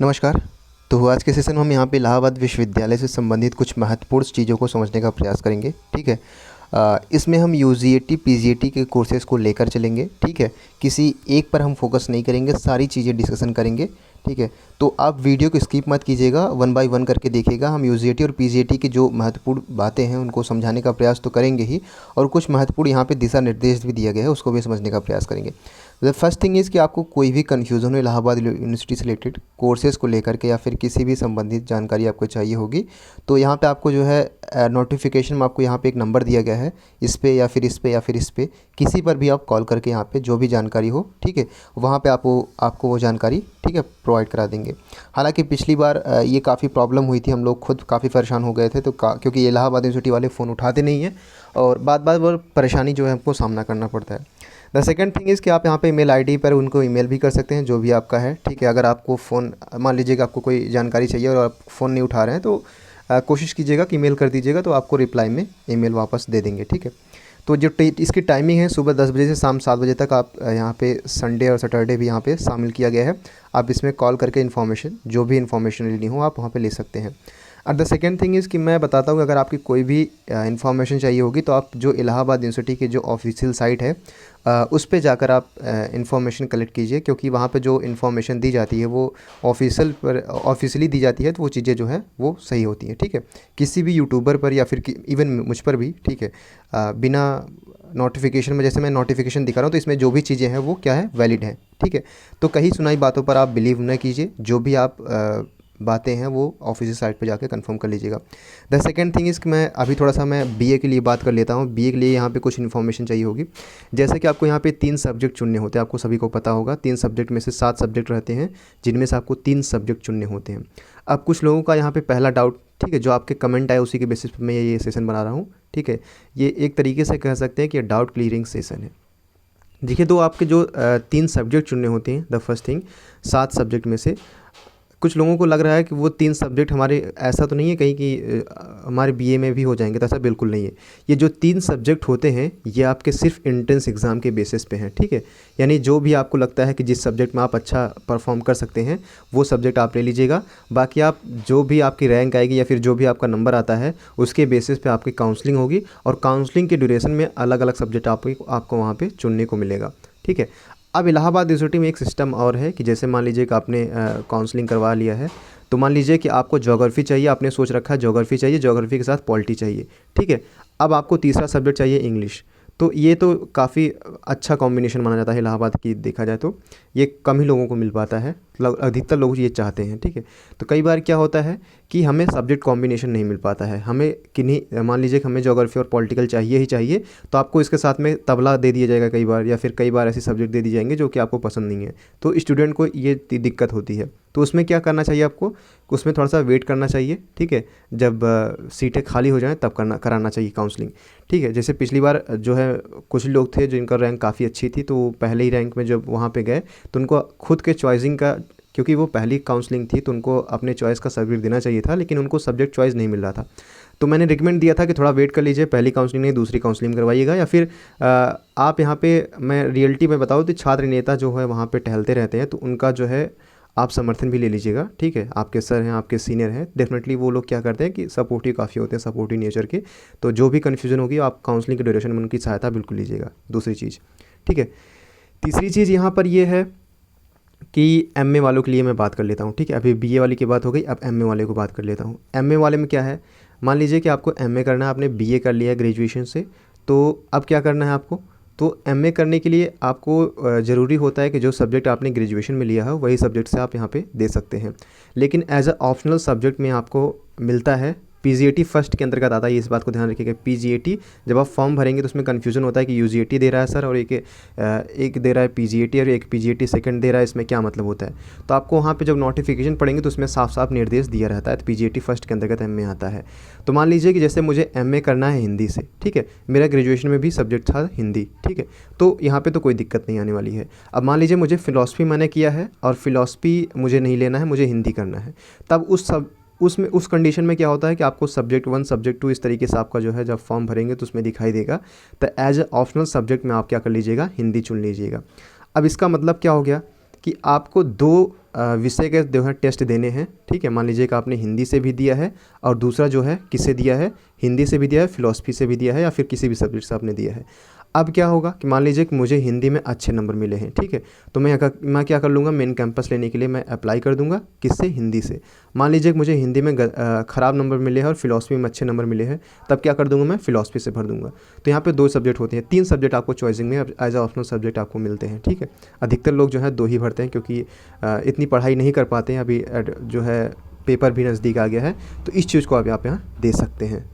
नमस्कार। तो आज के सेशन में हम यहाँ पे इलाहाबाद विश्वविद्यालय से संबंधित कुछ महत्वपूर्ण चीज़ों को समझने का प्रयास करेंगे। ठीक है। इसमें हम यूजीएटी पीजीएटी के कोर्सेज़ को लेकर चलेंगे। ठीक है। किसी एक पर हम फोकस नहीं करेंगे, सारी चीज़ें डिस्कशन करेंगे। ठीक है। तो आप वीडियो को स्किप मत कीजिएगा, वन बाय वन करके देखिएगा। हम यूजीएटी और पीजीएटी की जो महत्वपूर्ण बातें हैं उनको समझाने का प्रयास तो करेंगे ही, और कुछ महत्वपूर्ण यहाँ पे दिशा निर्देश भी दिया गया है, उसको भी समझने का प्रयास करेंगे। द फर्स्ट थिंग इज़ कि आपको कोई भी कन्फ्यूज़न हो इलाहाबाद यूनिवर्सिटी से रिलेटेड कोर्सेज़ को लेकर के या फिर किसी भी संबंधित जानकारी आपको चाहिए होगी, तो यहाँ पे आपको जो है नोटिफिकेशन में आपको यहाँ पे एक नंबर दिया गया है, इस पे या फिर इस पे या फिर इस पे किसी पर भी आप कॉल करके यहाँ पे जो भी जानकारी हो, ठीक है, वहाँ पे आपको वो जानकारी, ठीक है, प्रोवाइड करा देंगे। हालांकि पिछली बार ये काफ़ी प्रॉब्लम हुई थी, हम लोग खुद काफ़ी परेशान हो गए थे, तो क्योंकि ये इलाहाबाद यूनिवर्सिटी वाले फ़ोन उठाते नहीं हैं और बार बार परेशानी जो है हमको सामना करना पड़ता है। द सेकेंड थिंग इज़ कि आप यहाँ पे ईमेल आईडी पर उनको ईमेल भी कर सकते हैं जो भी आपका है। ठीक है। अगर आपको फ़ोन, मान लीजिएगा आपको कोई जानकारी चाहिए और आप फ़ोन नहीं उठा रहे हैं, तो कोशिश कीजिएगा कि ईमेल कर दीजिएगा, तो आपको रिप्लाई में ईमेल वापस दे देंगे। ठीक है। तो जो इसकी टाइमिंग है सुबह 10 बजे से शाम 7 बजे तक। आप यहाँ पे संडे और सैटरडे भी यहाँ पे शामिल किया गया है। आप इसमें कॉल करके इन्फॉर्मेशन, जो भी इन्फॉर्मेशन लेनी हो आप वहाँ पे ले सकते हैं। और द सेकेंड थिंग इज़ कि मैं बताता हूँ, अगर आपकी कोई भी इन्फॉर्मेशन चाहिए होगी तो आप जो इलाहाबाद यूनिवर्सिटी की जो ऑफिशियल साइट है उस पे जाकर आप इन्फॉर्मेशन कलेक्ट कीजिए, क्योंकि वहाँ पे जो इन्फॉर्मेशन दी जाती है वो ऑफिशियली दी जाती है, तो वो चीज़ें जो है वो सही होती हैं। ठीक है। किसी भी यूट्यूबर पर या फिर इवन मुझ पर भी, ठीक है, बिना नोटिफिकेशन में, जैसे मैं नोटिफिकेशन दिखा रहा हूँ तो इसमें जो भी चीज़ें हैं वो क्या है, वैलिड है। ठीक है। तो कहीं सुनाई बातों पर आप बिलीव न कीजिए, जो भी आप बातें हैं वो ऑफिशियल साइट पे जाके कंफर्म कर लीजिएगा। द सेकंड थिंग इज़ कि मैं अभी थोड़ा सा मैं बीए के लिए बात कर लेता हूँ। बीए के लिए यहाँ पे कुछ इन्फॉर्मेशन चाहिए होगी। जैसे कि आपको यहाँ पे 3 सब्जेक्ट चुनने होते हैं, आपको सभी को पता होगा। 3 सब्जेक्ट में से 7 सब्जेक्ट रहते हैं, जिनमें से आपको 3 सब्जेक्ट चुनने होते हैं। अब कुछ लोगों का यहाँ पे पहला डाउट, ठीक है, जो आपके कमेंट आए उसी के बेसिस पर मैं ये सेशन बना रहा हूँ। ठीक है। ये एक तरीके से कह सकते हैं कि डाउट क्लियरिंग सेशन है। देखिए, तो आपके जो 3 सब्जेक्ट चुनने होते हैं, द फर्स्ट थिंग, 7 सब्जेक्ट में से कुछ लोगों को लग रहा है कि वो 3 सब्जेक्ट हमारे, ऐसा तो नहीं है कहीं कि हमारे बीए में भी हो जाएंगे, तो ऐसा बिल्कुल नहीं है। ये जो 3 सब्जेक्ट होते हैं ये आपके सिर्फ एंट्रेंस एग्ज़ाम के बेसिस पे हैं। ठीक है। यानी जो भी आपको लगता है कि जिस सब्जेक्ट में आप अच्छा परफॉर्म कर सकते हैं वो सब्जेक्ट आप ले लीजिएगा। बाकी आप जो भी आपकी रैंक आएगी या फिर जो भी आपका नंबर आता है उसके बेसिस पे आपकी काउंसलिंग होगी, और काउंसलिंग के ड्यूरेशन में अलग अलग सब्जेक्ट आपको वहाँ पर चुनने को मिलेगा। ठीक है। अब इलाहाबाद यूनिवर्सिटी में एक सिस्टम और है कि जैसे मान लीजिए कि आपने काउंसलिंग करवा लिया है, तो मान लीजिए कि आपको ज्योग्राफी चाहिए, आपने सोच रखा है ज्योग्राफी चाहिए, ज्योग्राफी के साथ पॉलिटी चाहिए। ठीक है। अब आपको तीसरा सब्जेक्ट चाहिए इंग्लिश। तो ये तो काफ़ी अच्छा कॉम्बिनेशन माना जाता है इलाहाबाद की, देखा जाए तो ये कम ही लोगों को मिल पाता है, अधिकतर लोग ये चाहते हैं। ठीक है। तो कई बार क्या होता है कि हमें सब्जेक्ट कॉम्बिनेशन नहीं मिल पाता है, हमें किन्हीं, मान लीजिए कि हमें ज्योग्राफी और पॉलिटिकल चाहिए ही चाहिए, तो आपको इसके साथ में तबला दे दिया जाएगा कई बार, या फिर कई बार ऐसे सब्जेक्ट दे दिए जाएंगे जो कि आपको पसंद नहीं है, तो स्टूडेंट को ये दिक्कत होती है। तो उसमें क्या करना चाहिए आपको, उसमें थोड़ा सा वेट करना चाहिए। ठीक है। जब सीटें खाली हो जाएं तब कराना चाहिए काउंसलिंग। ठीक है। जैसे पिछली बार जो है कुछ लोग थे जिनका रैंक काफ़ी अच्छी थी, तो पहले ही रैंक में जब वहाँ पे गए तो उनको खुद के चॉइसिंग का, क्योंकि वो पहली काउंसलिंग थी तो उनको अपने चॉइस का सब्जेक्ट देना चाहिए था, लेकिन उनको सब्जेक्ट चॉइस नहीं मिल रहा था। तो मैंने रिकमेंड दिया था कि थोड़ा वेट कर लीजिए, पहली काउंसलिंग नहीं दूसरी काउंसलिंग करवाइएगा, या फिर आप यहाँ पे, मैं रियलिटी में बताऊँ तो छात्र नेता जो है वहाँ पे टहलते रहते हैं, तो उनका जो है आप समर्थन भी ले लीजिएगा। ठीक है। आपके सर हैं, आपके सीनियर हैं, डेफिनेटली वो लोग क्या करते हैं कि सपोर्टिव काफ़ी होते हैं, सपोर्टिव नेचर के। तो जो भी कन्फ्यूजन होगी आप काउंसलिंग के ड्यूरेशन में उनकी सहायता बिल्कुल लीजिएगा। दूसरी चीज़, ठीक है। तीसरी चीज़ यहाँ पर ये है कि एमए वालों के लिए मैं बात कर लेता हूँ। ठीक है। अभी बीए वाली की बात हो गई, अब एमए वाले को बात कर लेता हूँ। एमए वाले में क्या है, मान लीजिए कि आपको एमए करना है, आपने बीए कर लिया है ग्रेजुएशन से, तो अब क्या करना है आपको, तो एमए करने के लिए आपको ज़रूरी होता है कि जो सब्जेक्ट आपने ग्रेजुएशन में लिया है वही सब्जेक्ट से आप यहाँ पे दे सकते हैं, लेकिन एज अ ऑप्शनल सब्जेक्ट में आपको मिलता है पीजीएटी फर्स्ट के अंतर्गत आता है। ये इस बात को ध्यान रखिएगा, पीजीएटी जब आप फॉर्म भरेंगे तो उसमें कन्फ्यूजन होता है कि यूजीएटी दे रहा है सर, और एक दे रहा है पीजीएटी, और एक पीजीएटी सेकंड दे रहा है, इसमें क्या मतलब होता है। तो आपको वहाँ पे जब नोटिफिकेशन पढ़ेंगे तो उसमें साफ साफ निर्देश दिया रहता है, तो पीजीएटी फर्स्ट के अंतर्गत एमए आता है। तो मान लीजिए कि जैसे मुझे एमए करना है हिंदी से, ठीक है, मेरा ग्रेजुएशन में भी सब्जेक्ट था हिंदी, ठीक है, तो यहाँ पर तो कोई दिक्कत नहीं आने वाली है। अब मान लीजिए मुझे फ़िलासफ़ी मैंने किया है और फ़िलासफ़ी मुझे नहीं लेना है, मुझे हिंदी करना है, तब उसमें उस कंडीशन में क्या होता है कि आपको सब्जेक्ट 1 सब्जेक्ट 2 इस तरीके से आपका जो है जब फॉर्म भरेंगे तो उसमें दिखाई देगा। तो एज ए ऑप्शनल सब्जेक्ट में आप क्या कर लीजिएगा, हिंदी चुन लीजिएगा। अब इसका मतलब क्या हो गया कि आपको 2 विषय के जो है टेस्ट देने हैं, ठीक है। मान लीजिए कि आपने हिंदी से भी दिया है और दूसरा जो है किससे दिया है, हिंदी से भी दिया है, फिलॉसफी से भी दिया है, या फिर किसी भी सब्जेक्ट से आपने दिया है। अब क्या होगा कि मान लीजिए कि मुझे हिंदी में अच्छे नंबर मिले हैं, ठीक है, तो मैं क्या कर लूँगा, मेन कैंपस लेने के लिए मैं अप्लाई कर दूंगा, किससे, हिंदी से। मान लीजिए कि मुझे हिंदी में ख़राब नंबर मिले हैं और फिलॉसफी में अच्छे नंबर मिले हैं, तब क्या कर दूंगा, मैं फिलॉसफी से भर दूंगा। तो यहाँ पे 2 सब्जेक्ट होते हैं, 3 सब्जेक्ट आपको चॉइसिंग में एज अ ऑप्शनल सब्जेक्ट आपको मिलते हैं, ठीक है। अधिकतर लोग जो है 2 ही भरते हैं, क्योंकि इतनी पढ़ाई नहीं कर पाते हैं, अभी जो है पेपर भी नज़दीक आ गया है, तो इस चीज़ को आप यहाँ दे सकते हैं।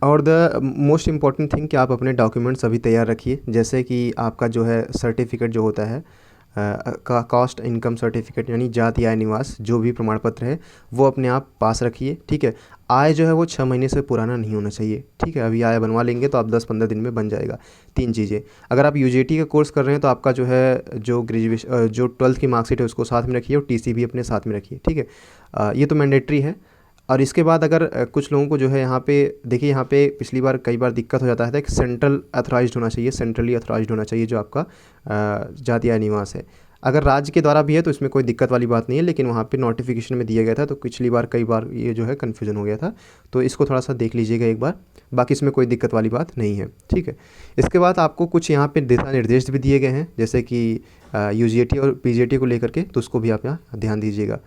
और द मोस्ट इम्पॉर्टेंट थिंग कि आप अपने डॉक्यूमेंट्स अभी तैयार रखिए, जैसे कि आपका जो है सर्टिफिकेट जो होता है का कास्ट इनकम सर्टिफिकेट, यानी जाति आय निवास जो भी प्रमाण पत्र है वो अपने आप पास रखिए, ठीक है। आय जो है वो 6 महीने से पुराना नहीं होना चाहिए, ठीक है। अभी आय बनवा लेंगे तो आप 10-15 दिन में बन जाएगा। 3 चीज़ें, अगर आप यूजीटी का कोर्स कर रहे हैं तो आपका जो है जो ग्रेजुएशन जो 12th की मार्कशीट है उसको साथ में रखिए, और टीसी भी अपने साथ में रखिए, ठीक है। ये तो मैंडेटरी है। और इसके बाद अगर कुछ लोगों को जो है यहाँ पे देखिए, यहाँ पे पिछली बार कई बार दिक्कत हो जाता है कि सेंट्रल अथॉराइज्ड होना चाहिए, सेंट्रली अथॉराइज्ड होना चाहिए जो आपका जाति आय निवास है। अगर राज्य के द्वारा भी है तो इसमें कोई दिक्कत वाली बात नहीं है, लेकिन वहाँ पे नोटिफिकेशन में दिया गया था, तो पिछली बार कई बार ये जो है कन्फ्यूजन हो गया था, तो इसको थोड़ा सा देख लीजिएगा एक बार। बाकी इसमें कोई दिक्कत वाली बात नहीं है, ठीक है। इसके बाद आपको कुछ यहाँ पे दिशा निर्देश भी दिए गए हैं, जैसे कि यूजीटी और पीजीटी को लेकर के, तो उसको भी आप यहाँ ध्यान दीजिएगा।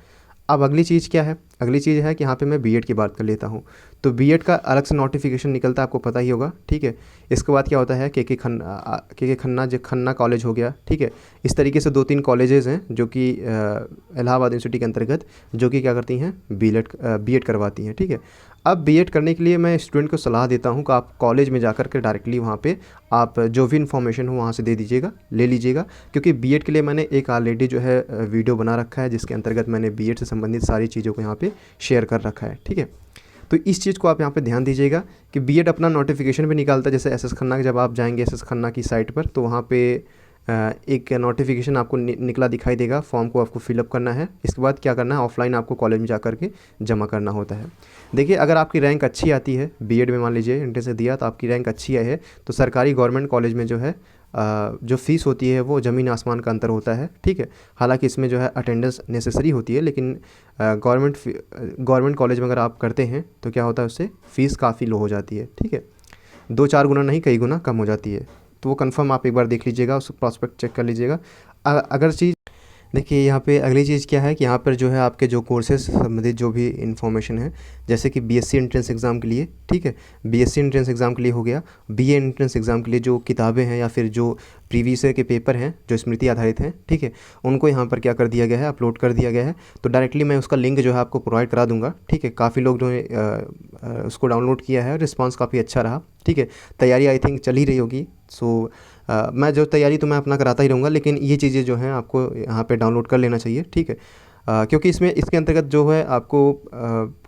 अब अगली चीज़ क्या है, अगली चीज़ है कि यहाँ पे मैं बीएड की बात कर लेता हूँ। तो बीएड का अलग से नोटिफिकेशन निकलता है, आपको पता ही होगा, ठीक है। इसके बाद क्या होता है, के खन्ना कॉलेज हो गया, ठीक है। इस तरीके से 2-3 कॉलेजेस हैं जो कि इलाहाबाद यूनिवर्सिटी के अंतर्गत, जो कि क्या करती हैं, बीएड करवाती हैं, ठीक है। अब बीएड करने के लिए मैं स्टूडेंट को सलाह देता हूँ कि आप कॉलेज में जाकर के डायरेक्टली वहाँ पे आप जो भी इन्फॉर्मेशन हो वहाँ से दे दीजिएगा, ले लीजिएगा, क्योंकि बीएड के लिए मैंने एक ऑलरेडी जो है वीडियो बना रखा है, जिसके अंतर्गत मैंने बीएड से संबंधित सारी चीज़ों को यहाँ पे शेयर कर रखा है, ठीक है। तो इस चीज़ को आप यहाँ पे ध्यान दीजिएगा कि बीएड अपना नोटिफिकेशन भी निकालता है, जैसे एसएस खन्ना, जब आप जाएंगे एसएस खन्ना की साइट पर तो वहाँ पे एक नोटिफिकेशन आपको निकला दिखाई देगा, फॉर्म को आपको फिलअप करना है। इसके बाद क्या करना है, ऑफलाइन आपको कॉलेज में जा कर के जमा करना होता है। देखिए, अगर आपकी रैंक अच्छी आती है बीएड में, मान लीजिए एंट्रेंस से दिया तो आपकी रैंक अच्छी आई है, तो सरकारी गवर्नमेंट कॉलेज में जो है जो फ़ीस होती है वो ज़मीन आसमान का अंतर होता है, ठीक है। हालांकि इसमें जो है अटेंडेंस नेसेसरी होती है, लेकिन गवर्नमेंट कॉलेज में अगर आप करते हैं तो क्या होता है, उससे फ़ीस काफ़ी लो हो जाती है, ठीक है। 2-4 गुना नहीं, कई गुना कम हो जाती है। तो वो कंफर्म आप एक बार देख लीजिएगा, उस प्रॉस्पेक्ट चेक कर लीजिएगा। अगर चीज़ देखिए, यहाँ पे अगली चीज़ क्या है कि यहाँ पर जो है आपके जो कोर्सेज से संबंधित जो भी इन्फॉर्मेशन है, जैसे कि बीएससी एंट्रेंस एग्ज़ाम के लिए, ठीक है, बीएससी एंट्रेंस एग्ज़ाम के लिए हो गया, बीए एंट्रेंस एग्ज़ाम के लिए जो किताबें हैं या फिर जो प्रीवियस ईयर के पेपर हैं जो स्मृति आधारित हैं, ठीक है, उनको यहाँ पर क्या कर दिया गया है, अपलोड कर दिया गया है। तो डायरेक्टली मैं उसका लिंक जो है आपको प्रोवाइड करा दूँगा, ठीक है। काफ़ी लोग जो है उसको डाउनलोड किया है, रिस्पॉन्स काफ़ी अच्छा रहा, ठीक है। तैयारी आई थिंक चल ही रही होगी, सो मैं जो तैयारी तो मैं अपना कराता ही रहूँगा, लेकिन ये चीज़ें जो हैं आपको यहाँ पे डाउनलोड कर लेना चाहिए, ठीक है। क्योंकि इसके अंतर्गत जो है आपको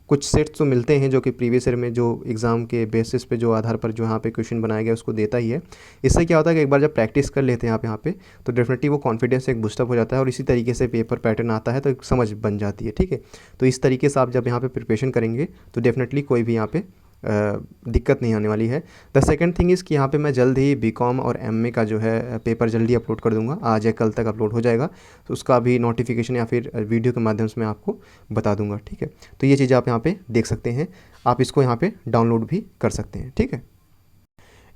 कुछ सेट्स तो मिलते हैं जो कि प्रीवियस ईयर में जो एग्ज़ाम के बेसिस पे जो आधार पर जो यहाँ पे क्वेश्चन बनाया गया उसको देता ही है। इससे क्या होता है कि एक बार जब प्रैक्टिस कर लेते हैं आप यहाँ पे, तो डेफिनेटली वो कॉन्फिडेंस एक बूस्टअप हो जाता है, और इसी तरीके से पेपर पैटर्न आता है तो एक समझ बन जाती है, ठीक है। तो इस तरीके से आप जब यहाँ पे प्रिपरेशन करेंगे तो डेफिनेटली कोई भी यहाँ पे दिक्कत नहीं आने वाली है। द सेकंड थिंग इज़ कि यहाँ पे मैं जल्द ही बीकॉम और एमए का जो है पेपर जल्दी अपलोड कर दूंगा, आज या कल तक अपलोड हो जाएगा, तो उसका भी नोटिफिकेशन या फिर वीडियो के माध्यम से मैं आपको बता दूंगा, ठीक है। तो ये चीज़ आप यहाँ पे देख सकते हैं, आप इसको यहाँ पे डाउनलोड भी कर सकते हैं, ठीक है।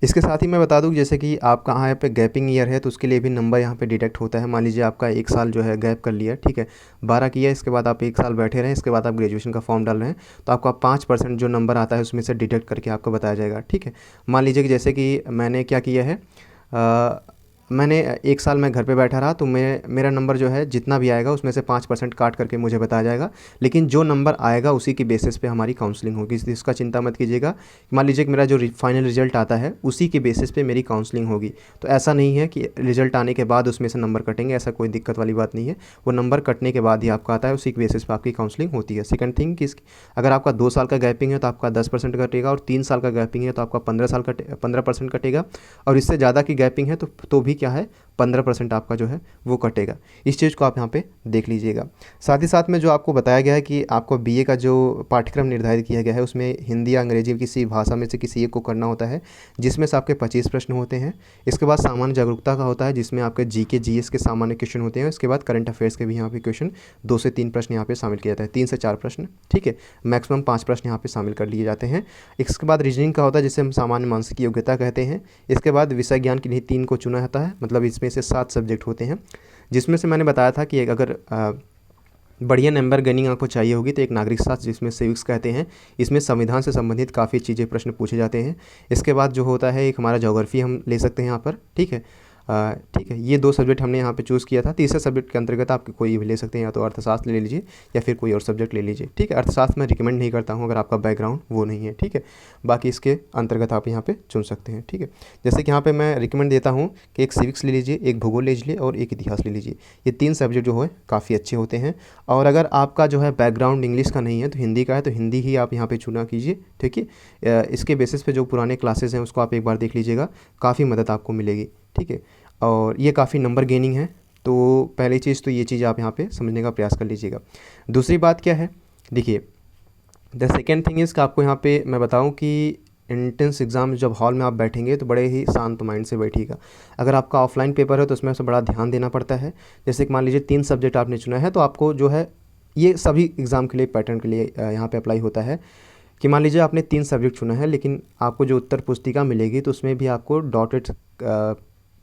इसके साथ ही मैं बता दूं, जैसे कि आपका यहाँ पे गैपिंग ईयर है तो उसके लिए भी नंबर यहाँ पे डिटेक्ट होता है। मान लीजिए आपका 1 साल जो है गैप कर लिया, ठीक है, 12 किया, इसके बाद आप 1 साल बैठे रहें, इसके बाद आप ग्रेजुएशन का फॉर्म डाल रहे हैं, तो आपका 5% जो नंबर आता है उसमें से डिटेक्ट करके आपको बताया जाएगा, ठीक है। मान लीजिए कि जैसे कि मैंने क्या किया है, मैंने 1 साल मैं घर पे बैठा रहा, तो मेरा नंबर जो है जितना भी आएगा उसमें से 5% काट करके मुझे बताया जाएगा, लेकिन जो नंबर आएगा उसी की बेसिस पे हमारी काउंसलिंग होगी। इसका चिंता मत कीजिएगा। मान लीजिए कि मेरा जो फाइनल रिजल्ट आता है उसी के बेसिस पे मेरी काउंसलिंग होगी, तो ऐसा नहीं है कि रिजल्ट आने के बाद उसमें से नंबर कटेंगे, ऐसा कोई दिक्कत वाली बात नहीं है। वो नंबर कटने के बाद ही आपका आता है, उसी के बेसिस पे आपकी काउंसलिंग होती है। सेकंड थिंग कि अगर आपका 2 साल का गैपिंग है तो आपका 10% कटेगा, और 3 साल का गैपिंग है तो आपका 15% कटेगा, और इससे ज़्यादा की गैपिंग है तो भी क्या है, 15% आपका जो है वो कटेगा। इस चीज़ को आप यहाँ पे देख लीजिएगा। साथ ही साथ में जो आपको बताया गया है कि आपको बीए का जो पाठ्यक्रम निर्धारित किया गया है उसमें हिंदी या अंग्रेजी किसी भाषा में से किसी एक को करना होता है, जिसमें से आपके 25 प्रश्न होते हैं। इसके बाद सामान्य जागरूकता का होता है, जिसमें आपके जीके जीएस के सामान्य क्वेश्चन होते हैं। इसके बाद करंट अफेयर्स के भी यहाँ पे क्वेश्चन 2 से 3 प्रश्न यहाँ पे शामिल किया जाता है, 3 से 4 प्रश्न, ठीक है। मैक्सिमम 5 प्रश्न यहाँ पे शामिल कर लिए जाते हैं। इसके बाद रीजनिंग का होता है, जिसे हम सामान्य मानसिक योग्यता कहते हैं। इसके बाद विषय ज्ञान के लिए 3 को चुना जाता है, मतलब इसमें से 7 सब्जेक्ट होते हैं, जिसमें से मैंने बताया था कि अगर बढ़िया नंबर गेनिंग आपको चाहिए होगी तो एक नागरिक शास्त्र, जिसमें सिविक्स कहते हैं, इसमें संविधान से संबंधित काफ़ी चीज़ें प्रश्न पूछे जाते हैं। इसके बाद जो होता है एक हमारा ज्योग्राफी हम ले सकते हैं यहाँ पर, ठीक है। ठीक है, ये 2 सब्जेक्ट हमने यहाँ पे चूज़ किया था। तीसरे सब्जेक्ट के अंतर्गत आप कोई भी ले सकते हैं, या तो अर्थशास्त्र ले लीजिए या फिर कोई और सब्जेक्ट ले लीजिए, ठीक है। अर्थशास्त्र मैं रिकमेंड नहीं करता हूँ अगर आपका बैकग्राउंड वो नहीं है, ठीक है। बाकी इसके अंतर्गत आप यहाँ पे चुन सकते हैं, ठीक है। जैसे कि यहाँ पे मैं रिकमेंड देता हूँ कि एक सिविक्स ले लीजिए, एक भूगोल ले लीजिए और एक इतिहास ले लीजिए। ये 3 सब्जेक्ट जो है काफ़ी अच्छे होते हैं। और अगर आपका जो है बैकग्राउंड इंग्लिश का नहीं है तो हिंदी का है, तो हिंदी ही आप यहाँ पर चुना कीजिए, ठीक है। इसके बेसिस पे जो पुराने क्लासेस हैं उसको आप एक बार देख लीजिएगा, काफ़ी मदद आपको मिलेगी, ठीक है। और ये काफ़ी नंबर गेनिंग है, तो पहली चीज़ तो ये चीज़ आप यहाँ पे समझने का प्रयास कर लीजिएगा। दूसरी बात क्या है, देखिए, द सेकेंड थिंग इज़ कि आपको यहाँ पे मैं बताऊँ कि एंट्रेंस एग्ज़ाम जब हॉल में आप बैठेंगे तो बड़े ही शांत माइंड से बैठिएगा। अगर आपका ऑफलाइन पेपर है तो उसमें से बड़ा ध्यान देना पड़ता है। जैसे कि मान लीजिए 3 सब्जेक्ट आपने चुना है, तो आपको जो है ये सभी एग्ज़ाम के लिए पैटर्न के लिए यहाँ पर अप्लाई होता है कि मान लीजिए आपने 3 सब्जेक्ट चुना है, लेकिन आपको जो उत्तर पुस्तिका मिलेगी तो उसमें भी आपको डॉटेड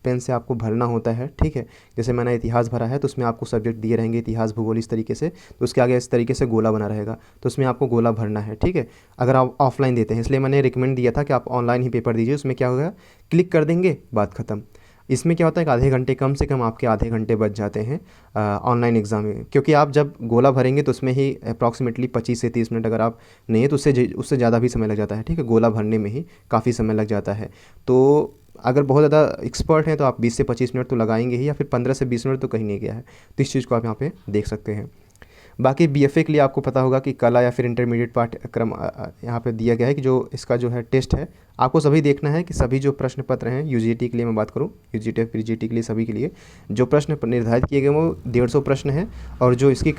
पेन से आपको भरना होता है, ठीक है। जैसे मैंने इतिहास भरा है तो उसमें आपको सब्जेक्ट दिए रहेंगे इतिहास भूगोल इस तरीके से, तो उसके आगे इस तरीके से गोला बना रहेगा, तो उसमें आपको गोला भरना है, ठीक है। अगर आप ऑफलाइन देते हैं, इसलिए मैंने रिकमेंड दिया था कि आप ऑनलाइन ही पेपर दीजिए। उसमें क्या होगा, क्लिक कर देंगे, बात ख़त्म। इसमें क्या होता है कि आधे घंटे, कम से कम आपके आधे घंटे बच जाते हैं ऑनलाइन एग्ज़ाम में, क्योंकि आप जब गोला भरेंगे तो उसमें ही अप्रॉक्सीमेटली 25 से 30 मिनट, अगर आप नहीं है तो उससे ज़्यादा भी समय लग जाता है, ठीक है। गोला भरने में ही काफ़ी समय लग जाता है। तो अगर बहुत ज़्यादा एक्सपर्ट हैं तो आप 20 से 25 मिनट तो लगाएंगे ही, या फिर 15 से 20 मिनट तो कहीं नहीं गया है। तो इस चीज़ को आप यहाँ पे देख सकते हैं। बाकी बीएफए के लिए आपको पता होगा कि कला या फिर इंटरमीडिएट पाठ्यक्रम यहाँ पे दिया गया है कि जो इसका जो है टेस्ट है, आपको सभी देखना है कि सभी जो प्रश्न पत्र हैं, यूजीटी के लिए मैं बात करूँ, यूजीटी पीजीटी के लिए सभी के लिए जो प्रश्न निर्धारित किए गए वो 150 प्रश्न हैं। और जो इसकी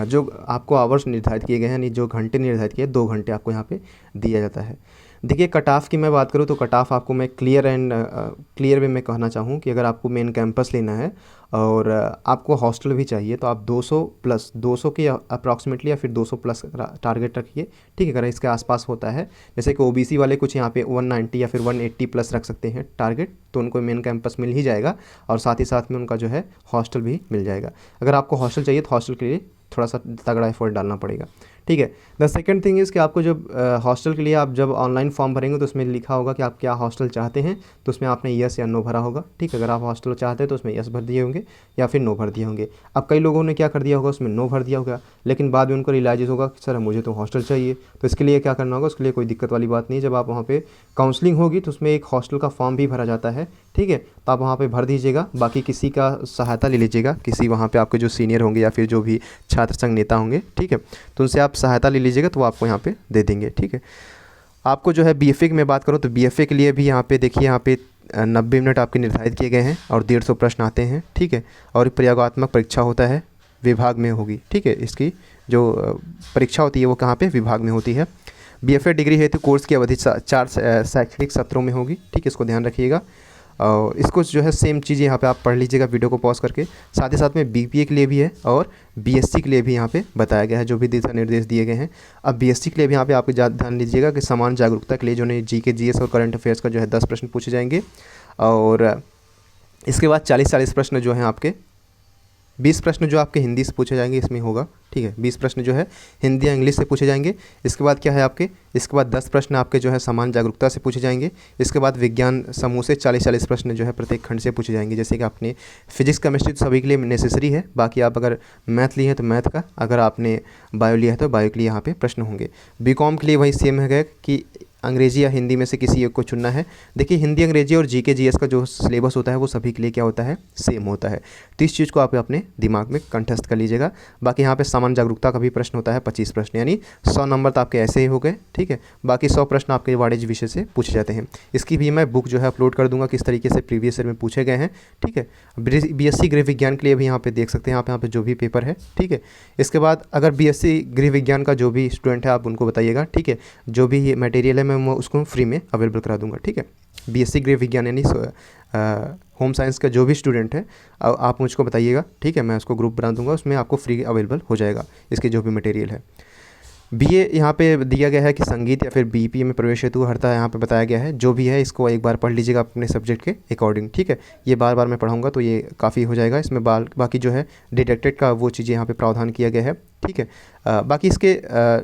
जो आपको आवर्स निर्धारित किए गए हैं, यानी जो घंटे निर्धारित किए, 2 घंटे आपको यहाँ पे दिया जाता है। देखिए, कट ऑफ की मैं बात करूँ तो कट ऑफ आपको मैं क्लियर वे में कहना चाहूँ कि अगर आपको मेन कैंपस लेना है और आपको हॉस्टल भी चाहिए तो आप 200 के अप्रॉक्सीमेटली या फिर 200 प्लस टारगेट रखिए, ठीक है। अगर इसके आसपास होता है, जैसे कि ओबीसी वाले कुछ यहाँ पे 190 या फिर 180 प्लस रख सकते हैं टारगेट, तो उनको मेन कैंपस मिल ही जाएगा और साथ ही साथ में उनका जो है हॉस्टल भी मिल जाएगा। अगर आपको हॉस्टल चाहिए तो हॉस्टल के लिए थोड़ा सा तगड़ा एफर्ट डालना पड़ेगा, ठीक है। द सेकंड थिंग इज़ कि आपको जब हॉस्टल के लिए आप जब ऑनलाइन फॉर्म भरेंगे तो उसमें लिखा होगा कि आप क्या हॉस्टल चाहते हैं, तो उसमें आपने यस या नो भरा होगा, ठीक है। अगर आप हॉस्टल चाहते हैं तो उसमें यस भर दिए होंगे या फिर नो भर दिए होंगे। अब कई लोगों ने क्या कर दिया होगा, उसमें नो भर दिया होगा, लेकिन बाद में उनको रियलाइज होगा कि सर मुझे तो हॉस्टल चाहिए। तो इसके लिए क्या करना होगा, उसके लिए कोई दिक्कत वाली बात नहीं है। जब आप वहाँ पर काउंसलिंग होगी तो उसमें एक हॉस्टल का फॉर्म भी भरा जाता है, ठीक है। तो आप वहाँ पे भर दीजिएगा, बाकी किसी का सहायता ले लीजिएगा, किसी वहाँ पे आपके जो सीनियर होंगे या फिर जो भी छात्र संघ नेता होंगे, ठीक है, तो उनसे आप सहायता ले लीजिएगा, तो वो आपको यहाँ पे दे देंगे, ठीक है। आपको जो है बीएफए की मैं बात करूँ तो बीएफए के लिए भी यहाँ पे देखिए, यहाँ पे 90 मिनट आपके निर्धारित किए गए हैं और 150 प्रश्न आते हैं, ठीक है। और प्रयोगात्मक परीक्षा होता है, विभाग में होगी, ठीक है। इसकी जो परीक्षा होती है वो कहाँ पर, विभाग में होती है। बीएफए डिग्री हेतु कोर्स की अवधि 4 शैक्षणिक सत्रों में होगी, ठीक है, इसको ध्यान रखिएगा। और इसको जो है सेम चीज़ यहाँ पे आप पढ़ लीजिएगा वीडियो को पॉज करके। साथ ही साथ में बीपीए के लिए भी है और बीएससी के लिए भी यहाँ पे बताया गया है, जो भी दिशा निर्देश दिए गए हैं। अब बीएससी के लिए भी यहाँ पे आपको ध्यान लीजिएगा कि समान जागरूकता के लिए जो है जीके जीएस और करंट अफेयर्स का जो है 10 प्रश्न पूछे जाएंगे, और इसके बाद 40 प्रश्न जो हैं आपके, 20 प्रश्न जो आपके हिंदी से पूछे जाएंगे इसमें होगा, ठीक है। 20 प्रश्न जो है हिंदी या इंग्लिश से पूछे जाएंगे। इसके बाद क्या है आपके, इसके बाद 10 प्रश्न आपके जो है समान जागरूकता से पूछे जाएंगे। इसके बाद विज्ञान समूह से 40 प्रश्न जो है प्रत्येक खंड से पूछे जाएंगे। जैसे कि आपने फिजिक्स केमिस्ट्री तो सभी के लिए नेसेसरी है, बाकी आप अगर मैथ लिए हैं तो मैथ का, अगर आपने बायो लिया है तो बायो के लिए यहाँ पे प्रश्न होंगे। बीकॉम के लिए वही सेम है कि अंग्रेजी या हिंदी में से किसी एक को चुनना है। देखिए, हिंदी, अंग्रेजी और जीके जीएस का जो सिलेबस होता है वो सभी के लिए क्या होता है, सेम होता है। तो इस चीज़ को आप अपने दिमाग में कंठस्थ कर लीजिएगा। बाकी यहाँ पे सामान्य जागरूकता का भी प्रश्न होता है 25 प्रश्न, यानी 100 नंबर तो आपके ऐसे ही हो गए, ठीक है। बाकी 100 प्रश्न आपके वाणिज्य विषय से पूछे जाते हैं। इसकी भी मैं बुक जो है अपलोड कर दूंगा, किस तरीके से प्रीवियस ईयर में पूछे गए हैं, ठीक है। बीएससी गृह विज्ञान के लिए भी यहाँ पे देख सकते हैं आप, यहाँ पे जो भी पेपर है, ठीक है। इसके बाद अगर बीएससी गृह विज्ञान का जो भी स्टूडेंट है आप उनको बताइएगा, ठीक है। जो भी मटेरियल है मैं उसको फ्री में अवेलेबल करा दूंगा, ठीक है। बीएससी गृह विज्ञान यानी होम साइंस का जो भी स्टूडेंट है आप मुझको बताइएगा, ठीक है। मैं उसको ग्रुप बना दूंगा, उसमें आपको फ्री अवेलेबल हो जाएगा इसके जो भी मटेरियल है। बीए यहाँ पे दिया गया है कि संगीत या फिर बीपीए में प्रवेश हेतु अर्हता यहाँ पे बताया गया है। जो भी है इसको एक बार पढ़ लीजिएगा अपने सब्जेक्ट के अकॉर्डिंग, ठीक है। ये बार बार मैं पढ़ाऊँगा तो ये काफ़ी हो जाएगा। इसमें बाकी जो है डिडक्टेड का वो चीज़ें यहाँ पे प्रावधान किया गया है, ठीक है। बाकी इसके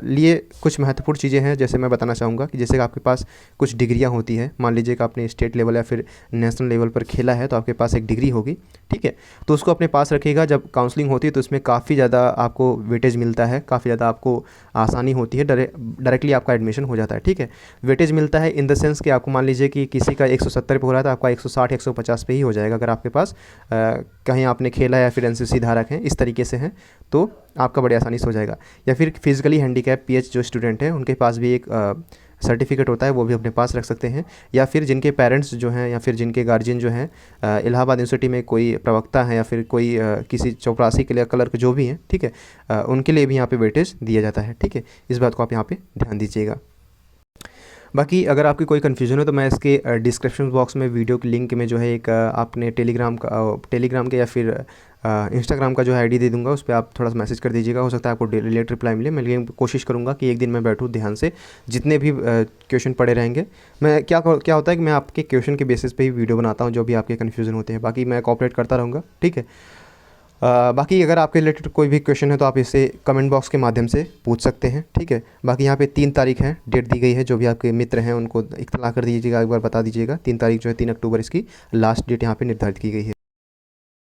लिए कुछ महत्वपूर्ण चीज़ें हैं, जैसे मैं बताना चाहूँगा कि जैसे आपके पास कुछ डिग्रियाँ होती हैं। मान लीजिए कि आपने स्टेट लेवल या फिर नेशनल लेवल पर खेला है तो आपके पास एक डिग्री होगी, ठीक है। तो उसको अपने पास रखिएगा। जब काउंसलिंग होती है तो उसमें काफ़ी ज़्यादा आपको वेटेज मिलता है, काफ़ी ज़्यादा आपको आसानी होती है, डायरेक्टली आपका एडमिशन हो जाता है, ठीक है। वेटेज मिलता है इन द सेंस कि आपको मान लीजिए कि किसी का 170 पे हो रहा है तो आपका 160 150 पे ही हो जाएगा। अगर आपके पास कहीं आपने खेला या फिर एनसीसी धारक हैं इस तरीके से हैं तो आपका बड़ी आसानी से हो जाएगा। या फिर फिजिकली हैंडीकैप पीएच जो स्टूडेंट हैं उनके पास भी एक सर्टिफिकेट होता है, वो भी अपने पास रख सकते हैं। या फिर जिनके पेरेंट्स जो हैं या फिर जिनके गार्जियन जो हैं इलाहाबाद यूनिवर्सिटी में कोई प्रवक्ता है या फिर कोई किसी चपरासी के लिए क्लर्क जो भी हैं, ठीक है, उनके लिए भी यहाँ पे वेटेज दिया जाता है, ठीक है। इस बात को आप यहाँ पे ध्यान दीजिएगा। बाकी अगर आपकी कोई कन्फ्यूज़न हो तो मैं इसके डिस्क्रिप्शन बॉक्स में वीडियो के लिंक में जो है एक आपने टेलीग्राम के या फिर इंस्टाग्राम का जो है आईडी दे दूंगा, उस पर आप थोड़ा सा मैसेज कर दीजिएगा। हो सकता है आपको लेट रिप्लाई मिले। मैं कोशिश करूंगा कि एक दिन मैं बैठूँ ध्यान से, जितने भी क्वेश्चन पड़े रहेंगे मैं क्या होता है कि मैं आपके क्वेश्चन के बेसिस पे ही वीडियो बनाता हूँ जो भी आपके कन्फ्यूज़न होते हैं। बाकी मैं कोऑपरेट करता रहूँगा, ठीक है। बाकी अगर आपके रिलेटेड कोई भी क्वेश्चन है तो आप इसे कमेंट बॉक्स के माध्यम से पूछ सकते हैं, ठीक है। बाकी यहाँ पे 3 तारीख है, डेट दी गई है। जो भी आपके मित्र हैं उनको इत्तला कर दीजिएगा, एक बार बता दीजिएगा। 3 तारीख जो है 3 अक्टूबर इसकी लास्ट डेट यहाँ पे निर्धारित की गई है।